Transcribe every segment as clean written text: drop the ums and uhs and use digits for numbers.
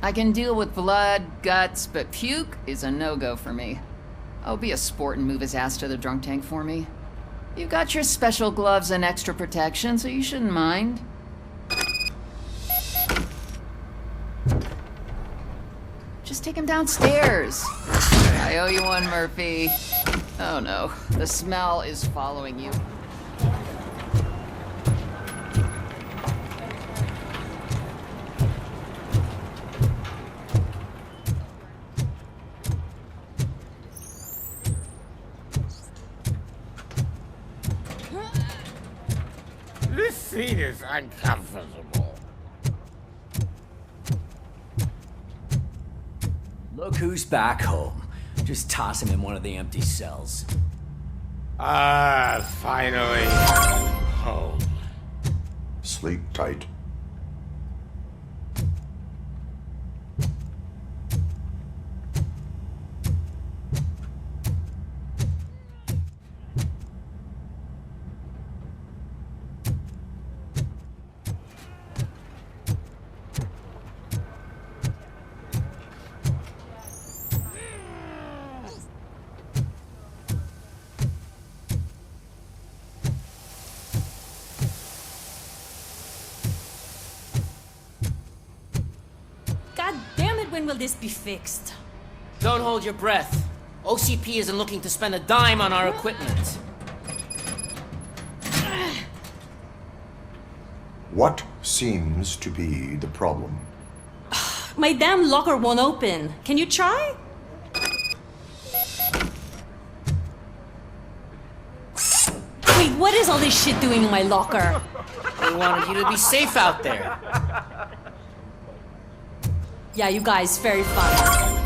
I can deal with blood, guts, but puke is a no-go for me. Oh, be a sport and move his ass to the drunk tank for me. You've got your special gloves and extra protection, so you shouldn't mind. Just take him downstairs. I owe you one, Murphy. Oh no, the smell is following you. This seat is uncomfortable. Look who's back home. Just toss him in one of the empty cells. Finally home. Sleep tight. When will this be fixed? Don't hold your breath. OCP isn't looking to spend a dime on our equipment. What seems to be the problem? My damn locker won't open. Can you try? Wait, what is all this shit doing in my locker? They wanted you to be safe out there. Yeah, you guys, very fun.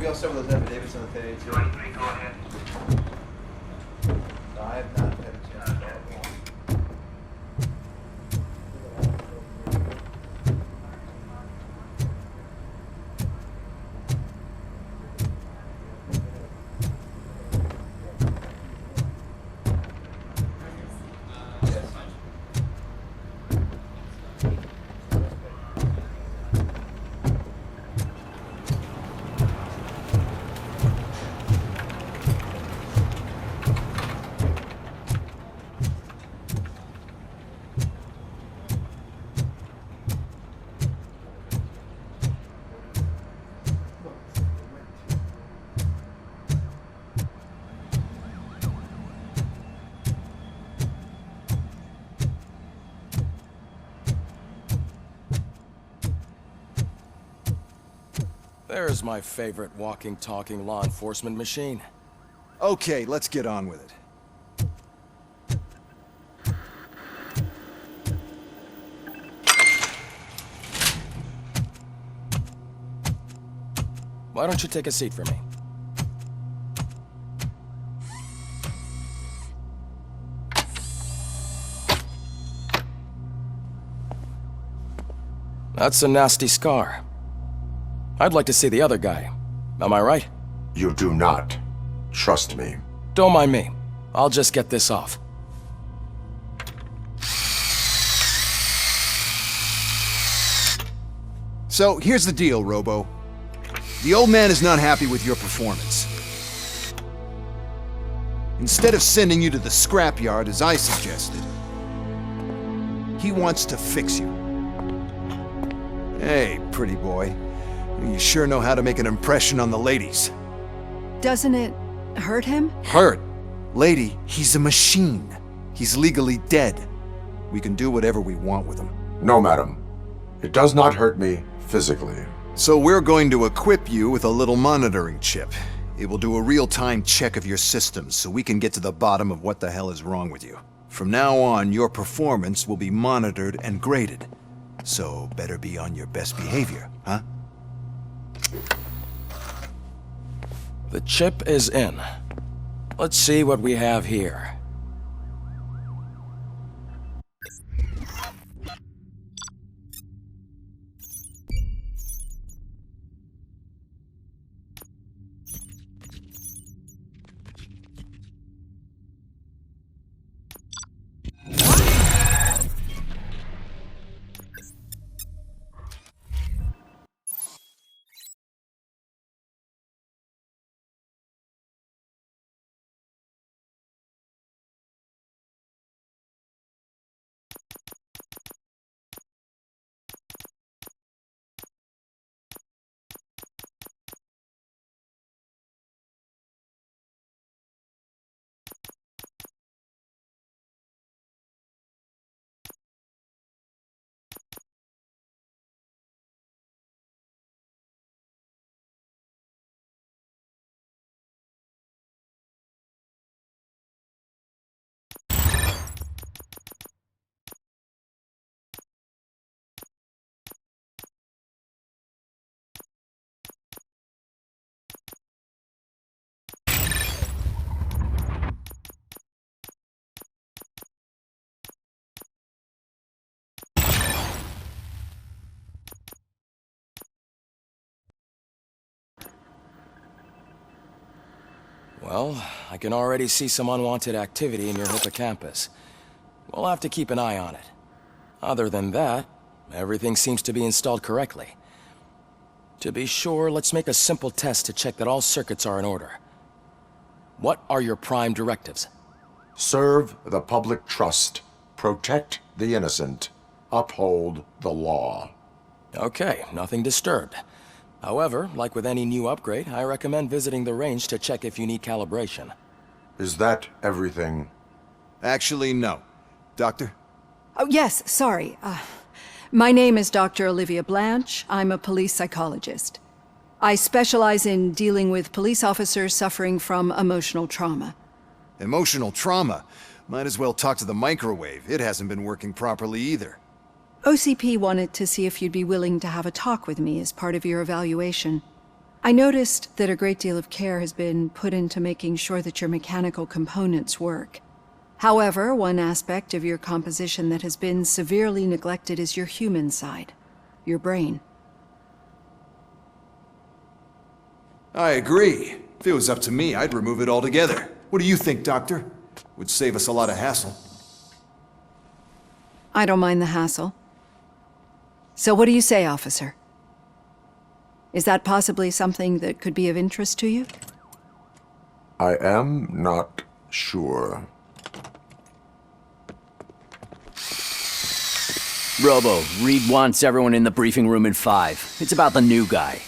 We also have those affidavits on the page. 23, go ahead. No, I have not had a chance to follow along. There's my favorite walking, talking law enforcement machine. Okay, let's get on with it. Why don't you take a seat for me? That's a nasty scar. I'd like to see the other guy. Am I right? You do not. Trust me. Don't mind me. I'll just get this off. So, here's the deal, Robo. The old man is not happy with your performance. Instead of sending you to the scrapyard as I suggested, he wants to fix you. Hey, pretty boy. You sure know how to make an impression on the ladies. Doesn't it hurt him? Hurt? Lady, he's a machine. He's legally dead. We can do whatever we want with them. No, madam. It does not hurt me physically. So we're going to equip you with a little monitoring chip. It will do a real-time check of your systems so we can get to the bottom of what the hell is wrong with you. From now on, your performance will be monitored and graded. So better be on your best behavior, huh? The chip is in. Let's see what we have here. Well, I can already see some unwanted activity in your hippocampus. We'll have to keep an eye on it. Other than that, everything seems to be installed correctly. To be sure, let's make a simple test to check that all circuits are in order. What are your prime directives? Serve the public trust. Protect the innocent. Uphold the law. Okay, nothing disturbed. However, like with any new upgrade, I recommend visiting the range to check if you need calibration. Is that everything? Actually, no. Doctor? Oh, yes, sorry. My name is Dr. Olivia Blanche. I'm a police psychologist. I specialize in dealing with police officers suffering from emotional trauma. Emotional trauma? Might as well talk to the microwave. It hasn't been working properly either. OCP wanted to see if you'd be willing to have a talk with me as part of your evaluation. I noticed that a great deal of care has been put into making sure that your mechanical components work. However, one aspect of your composition that has been severely neglected is your human side, your brain. I agree. If it was up to me, I'd remove it altogether. What do you think, Doctor? Would save us a lot of hassle. I don't mind the hassle. So what do you say, officer? Is that possibly something that could be of interest to you? I am not sure. Robo, Reed wants everyone in the briefing room in 5. It's about the new guy.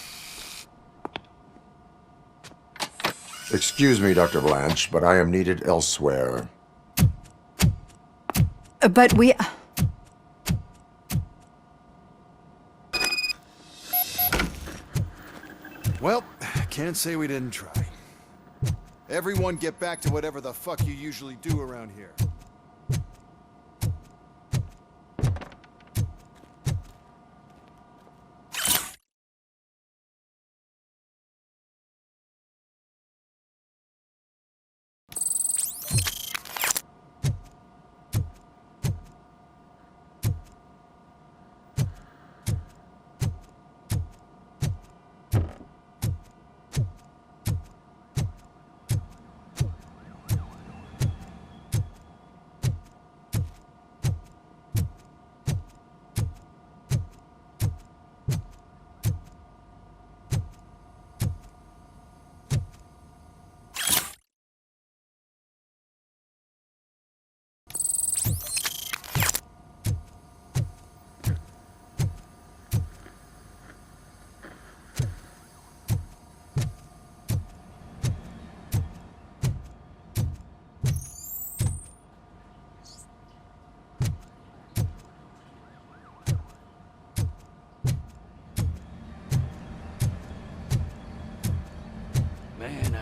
Excuse me, Dr. Blanche, but I am needed elsewhere. But we... Well, can't say we didn't try. Everyone get back to whatever the fuck you usually do around here.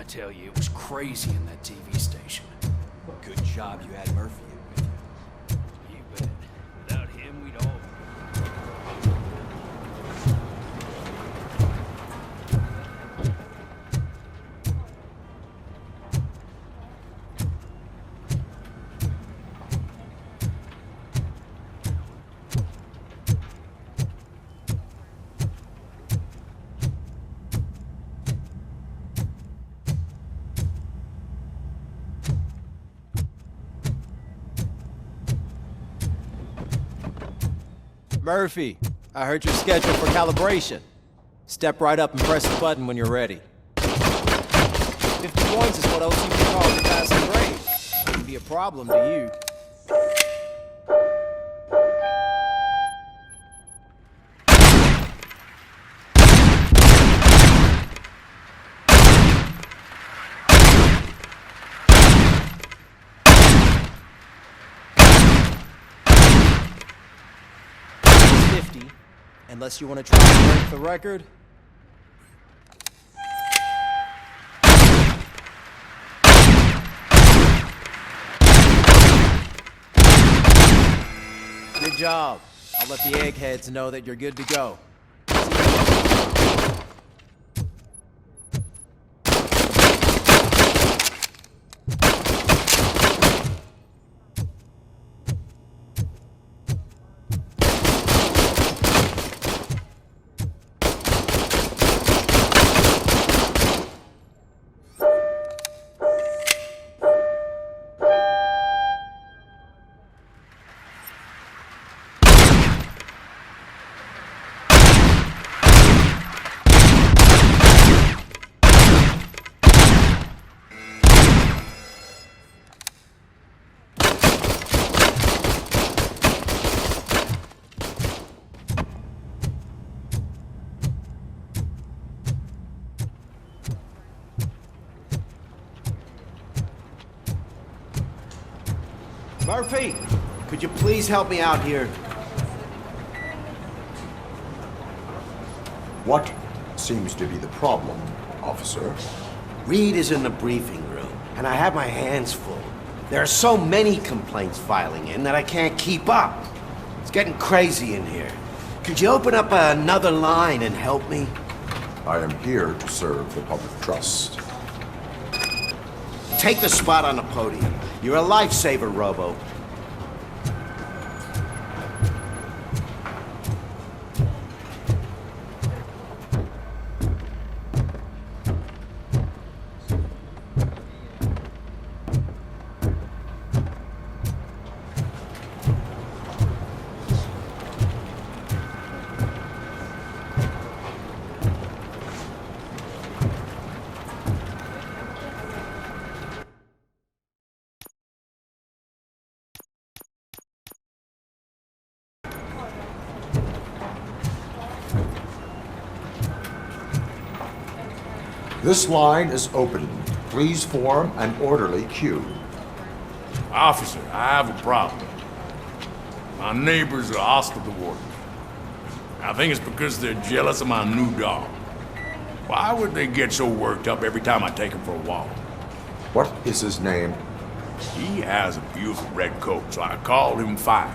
tell you, it was crazy in that TV station. Good job you had Murphy with you. You bet. Without him, we'd all... Murphy, I heard you're scheduled for calibration. Step right up and press the button when you're ready. 50 points is what OCP calls a passing grade. Wouldn't be a problem to you. Unless you want to try to break the record. Good job. I'll let the eggheads know that you're good to go. Murphy, could you please help me out here? What seems to be the problem, officer? Reed is in the briefing room, and I have my hands full. There are so many complaints filing in that I can't keep up. It's getting crazy in here. Could you open up another line and help me? I am here to serve the public trust. Take the spot on the podium. You're a lifesaver, Robo. This line is open. Please form an orderly queue. Officer, I have a problem. My neighbors are hostile toward me. I think it's because they're jealous of my new dog. Why would they get so worked up every time I take him for a walk? What is his name? He has a beautiful red coat, so I call him Fire.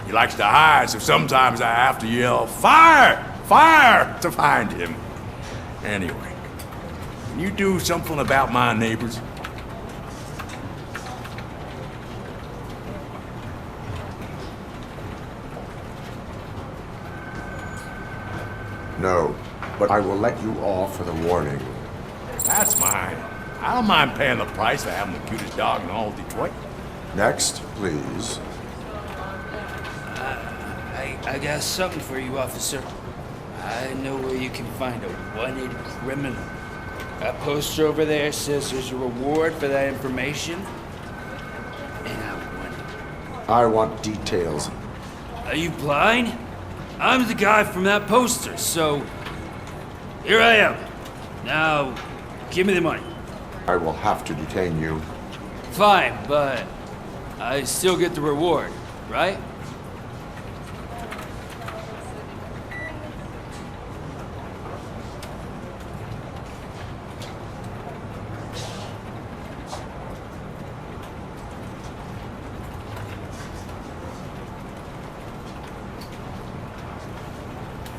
He likes to hide, so sometimes I have to yell, "Fire! Fire!" to find him. Anyway, can you do something about my neighbors? No, but I will let you off with a warning. That's mine. I don't mind paying the price for having the cutest dog in all of Detroit. Next, please. I got something for you, officer. I know where you can find a wanted criminal. That poster over there says there's a reward for that information. And I want details. Are you blind? I'm the guy from that poster, so... Here I am. Now, give me the money. I will have to detain you. Fine, but I still get the reward, right?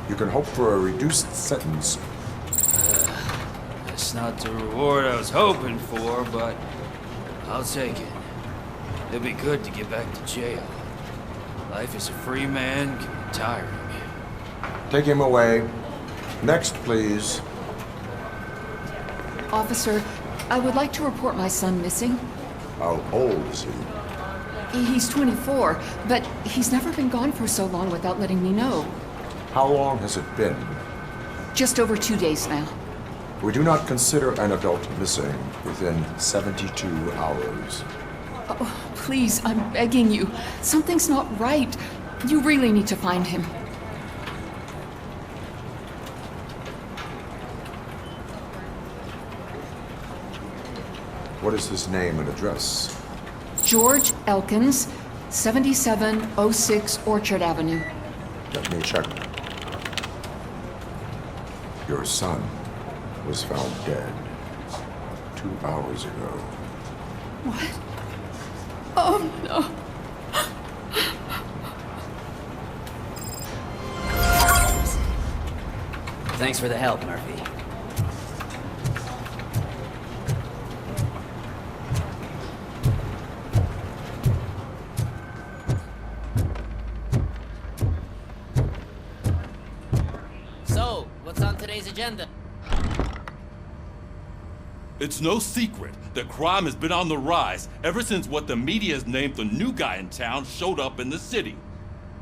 You can hope for a reduced sentence. That's not the reward I was hoping for, but I'll take it. It'll be good to get back to jail. Life as a free man can be tiring. Take him away. Next, please. Officer, I would like to report my son missing. How old is he? He's 24, but he's never been gone for so long without letting me know. How long has it been? Just over 2 days now. We do not consider an adult missing within 72 hours. Oh, please, I'm begging you. Something's not right. You really need to find him. What is his name and address? George Elkins, 7706 Orchard Avenue. Let me check. Your son was found dead 2 hours ago. What? Oh, no. Thanks for the help, Murphy. So, what's on today's agenda? It's no secret that crime has been on the rise ever since what the media has named the new guy in town showed up in the city.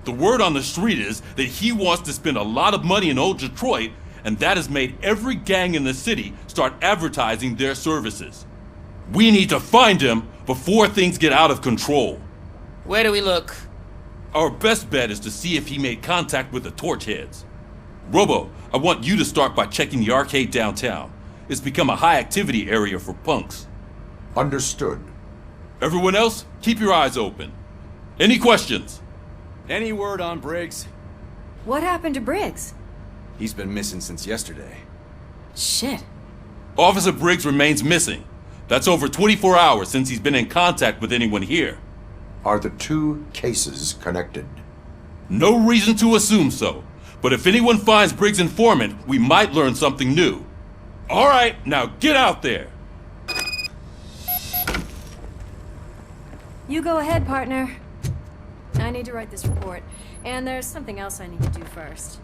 The word on the street is that he wants to spend a lot of money in old Detroit, and that has made every gang in the city start advertising their services. We need to find him before things get out of control. Where do we look? Our best bet is to see if he made contact with the torch heads. Robo, I want you to start by checking the arcade downtown. It's become a high-activity area for punks. Understood. Everyone else, keep your eyes open. Any questions? Any word on Briggs? What happened to Briggs? He's been missing since yesterday. Shit. Officer Briggs remains missing. That's over 24 hours since he's been in contact with anyone here. Are the two cases connected? No reason to assume so. But if anyone finds Briggs' informant, we might learn something new. All right, now get out there. You go ahead, partner. I need to write this report, and there's something else I need to do first.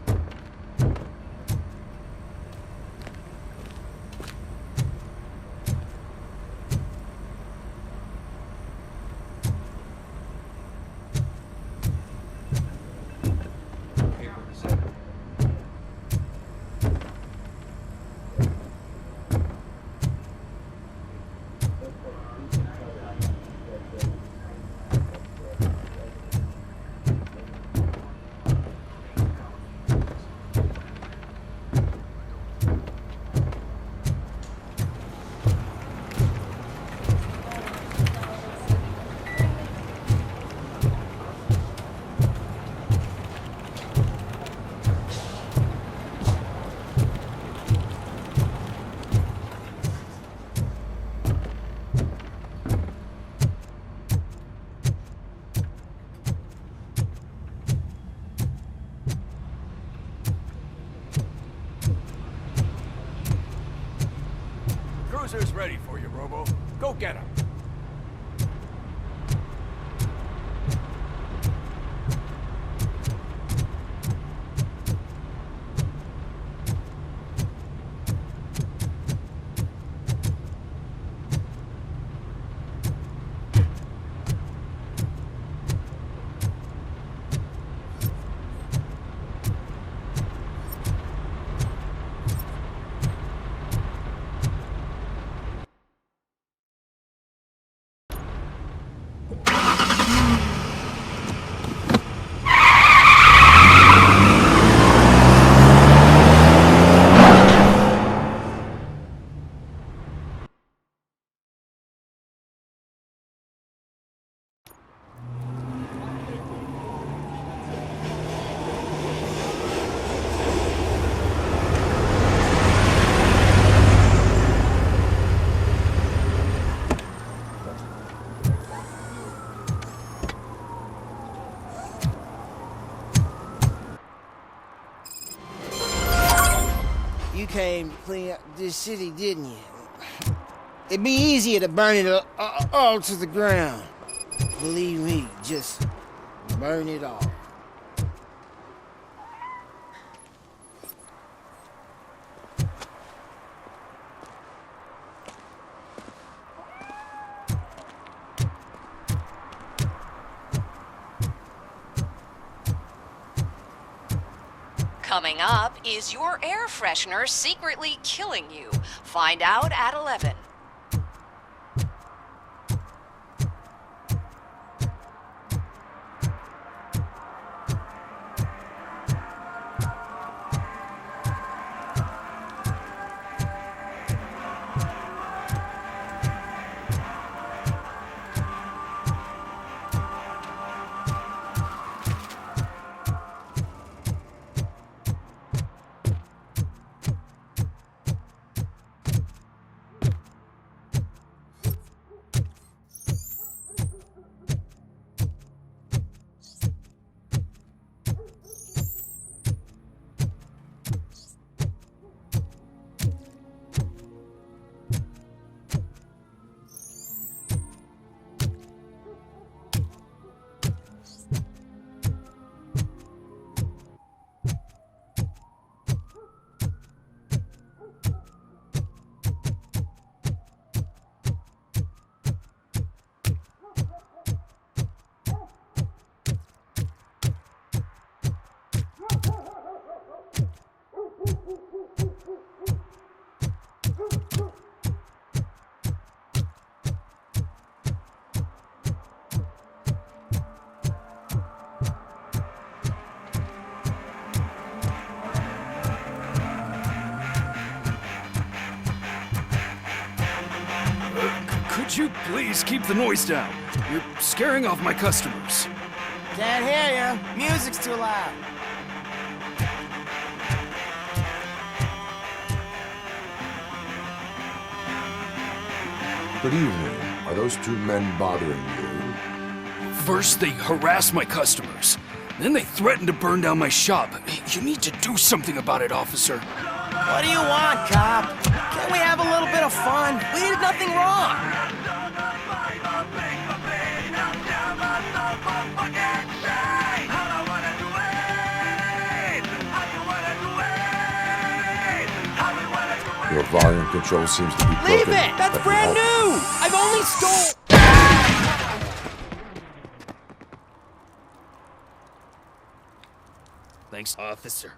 Cruiser's ready for you, Robo. Go get him. came to clean up this city, didn't you? It'd be easier to burn it all to the ground. Believe me, just burn it all. Coming up, is your air freshener secretly killing you? Find out at 11. Could you please keep the noise down? You're scaring off my customers. Can't hear you. Music's too loud. Good evening. Are those two men bothering you? First, they harass my customers. Then they threaten to burn down my shop. You need to do something about it, officer. What do you want, cop? Can't we have a little bit of fun? We did nothing wrong. Your volume control seems to be broken. Leave it! That's brand new! I've only stole... Thanks, officer.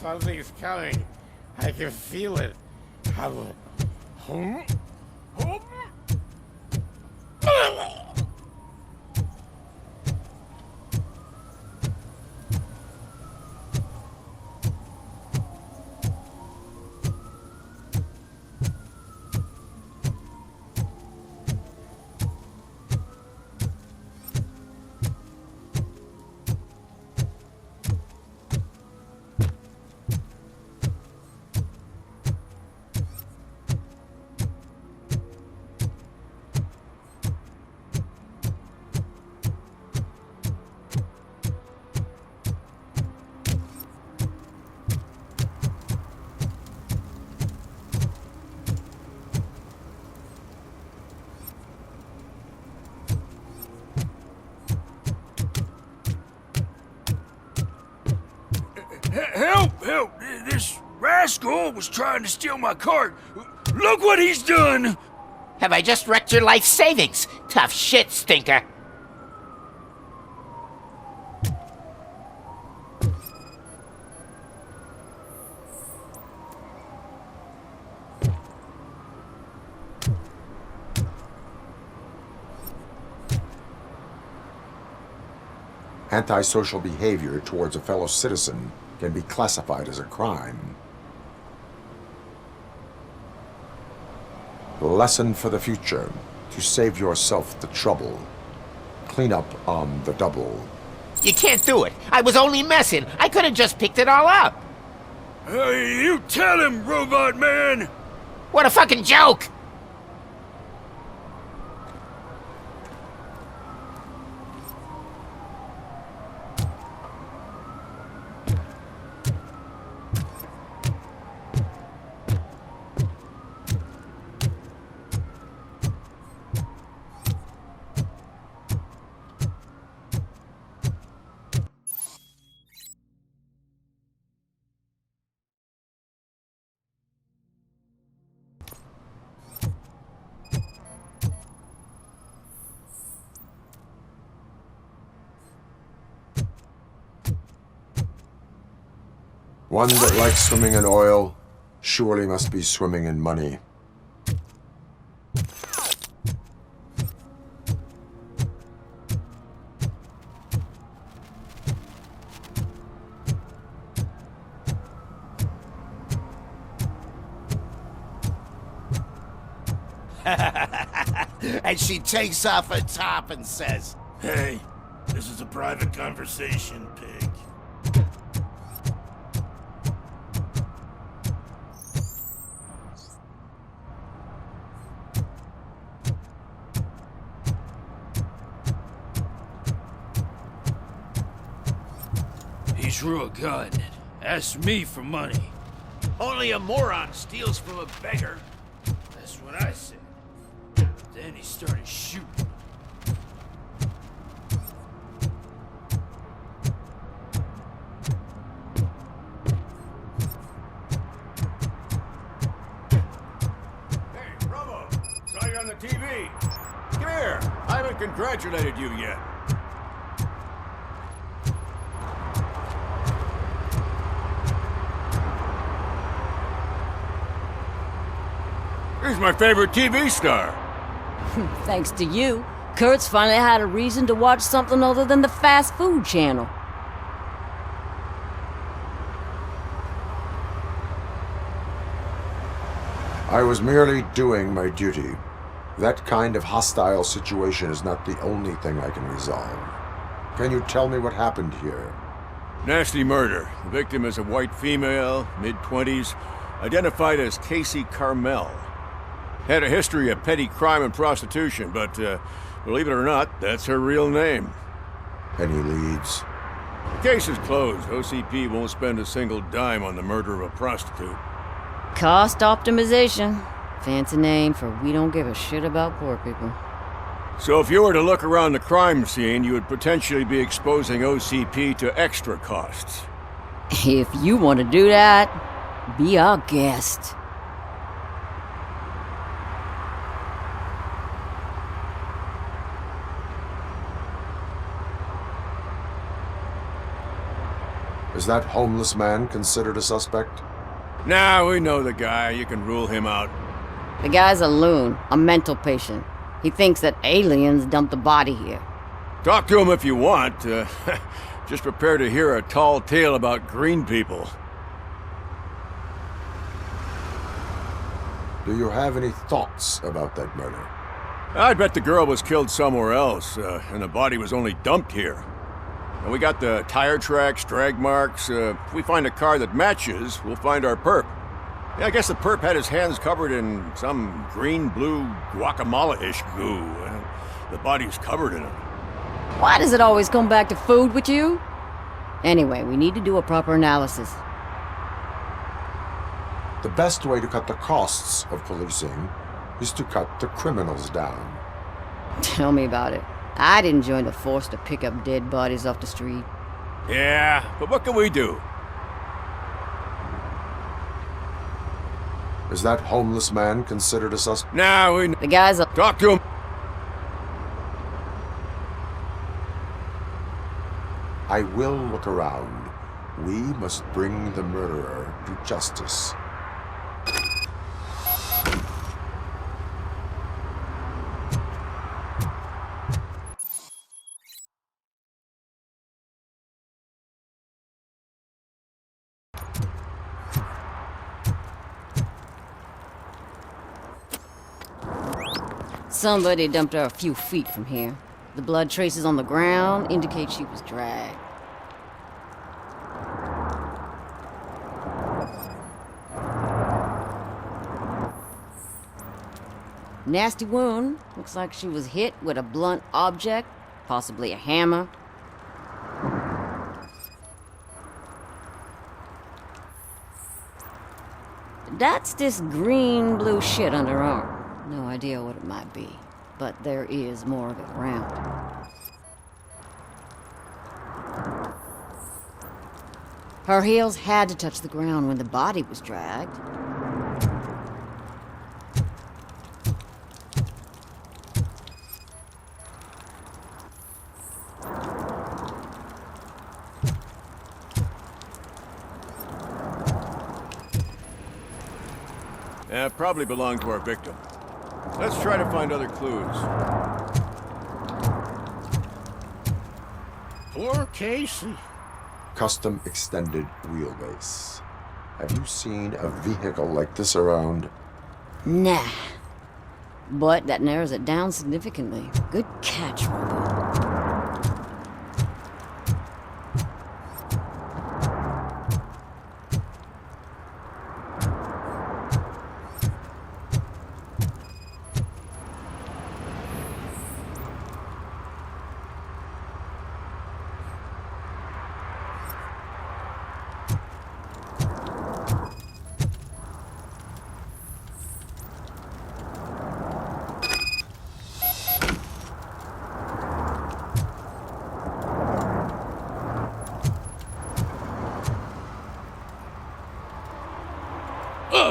Something's coming. I can feel it. Help! Help! This rascal was trying to steal my cart. Look what he's done! Have I just wrecked your life savings? Tough shit, stinker. Antisocial behavior towards a fellow citizen can be classified as a crime. Lesson for the future: to save yourself the trouble. Clean up on the double. You can't do it. I was only messing. I could have just picked it all up. You tell him, Robot Man! What a fucking joke! One that likes swimming in oil surely must be swimming in money. And she takes off her top and says, "Hey, this is a private conversation, pig." He's real gun. Asked me for money. Only a moron steals from a beggar. That's what I said. Then he started shooting. Hey, Robo! Saw you on the TV. Come here. I haven't congratulated you yet. He's my favorite TV star. Thanks to you, Kurt's finally had a reason to watch something other than the fast food channel. I was merely doing my duty. That kind of hostile situation is not the only thing I can resolve. Can you tell me what happened here? Nasty murder. The victim is a white female, mid-20s, identified as Casey Carmel. Had a history of petty crime and prostitution, but believe it or not, that's her real name. Any leads? The case is closed. OCP won't spend a single dime on the murder of a prostitute. Cost optimization. Fancy name for we don't give a shit about poor people. So if you were to look around the crime scene, you would potentially be exposing OCP to extra costs. If you want to do that, be our guest. Is that homeless man considered a suspect? Nah, we know the guy. You can rule him out. The guy's a loon, a mental patient. He thinks that aliens dumped the body here. Talk to him if you want. Just prepare to hear a tall tale about green people. Do you have any thoughts about that murder? I'd bet the girl was killed somewhere else, and the body was only dumped here. And we got the tire tracks, drag marks. If we find a car that matches, we'll find our perp. Yeah, I guess the perp had his hands covered in some green-blue guacamole-ish goo. The body's covered in it. Why does it always come back to food with you? Anyway, we need to do a proper analysis. The best way to cut the costs of policing is to cut the criminals down. Tell me about it. I didn't join the force to pick up dead bodies off the street. Yeah, but what can we do? Is that homeless man considered a suspect? Nah, we... The guy's a... Talk to him. I will look around. We must bring the murderer to justice. Somebody dumped her a few feet from here. The blood traces on the ground indicate she was dragged. Nasty wound. Looks like she was hit with a blunt object, possibly a hammer. That's this green-blue shit on her arm. No idea what it might be, but there is more of it around. Her heels had to touch the ground when the body was dragged. Yeah, probably belonged to our victim. Let's try to find other clues. Poor Casey. Custom extended wheelbase. Have you seen a vehicle like this around? Nah. But that narrows it down significantly. Good catch, Robo.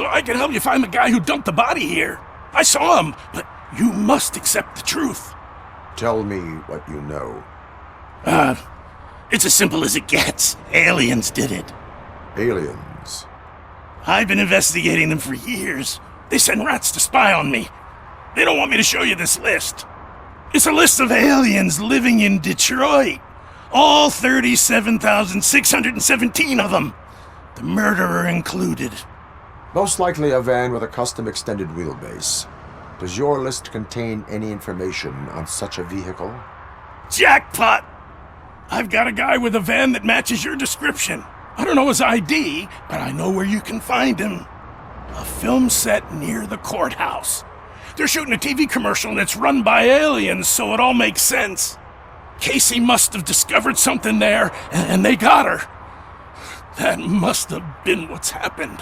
I can help you find the guy who dumped the body here. I saw him, but you must accept the truth. Tell me what you know. It's as simple as it gets. Aliens did it. Aliens? I've been investigating them for years. They send rats to spy on me. They don't want me to show you this list. It's a list of aliens living in Detroit. All 37,617 of them. The murderer included. Most likely a van with a custom extended wheelbase. Does your list contain any information on such a vehicle? Jackpot! I've got a guy with a van that matches your description. I don't know his ID, but I know where you can find him. A film set near the courthouse. They're shooting a TV commercial and it's run by aliens, so it all makes sense. Casey must have discovered something there, and they got her. That must have been what's happened.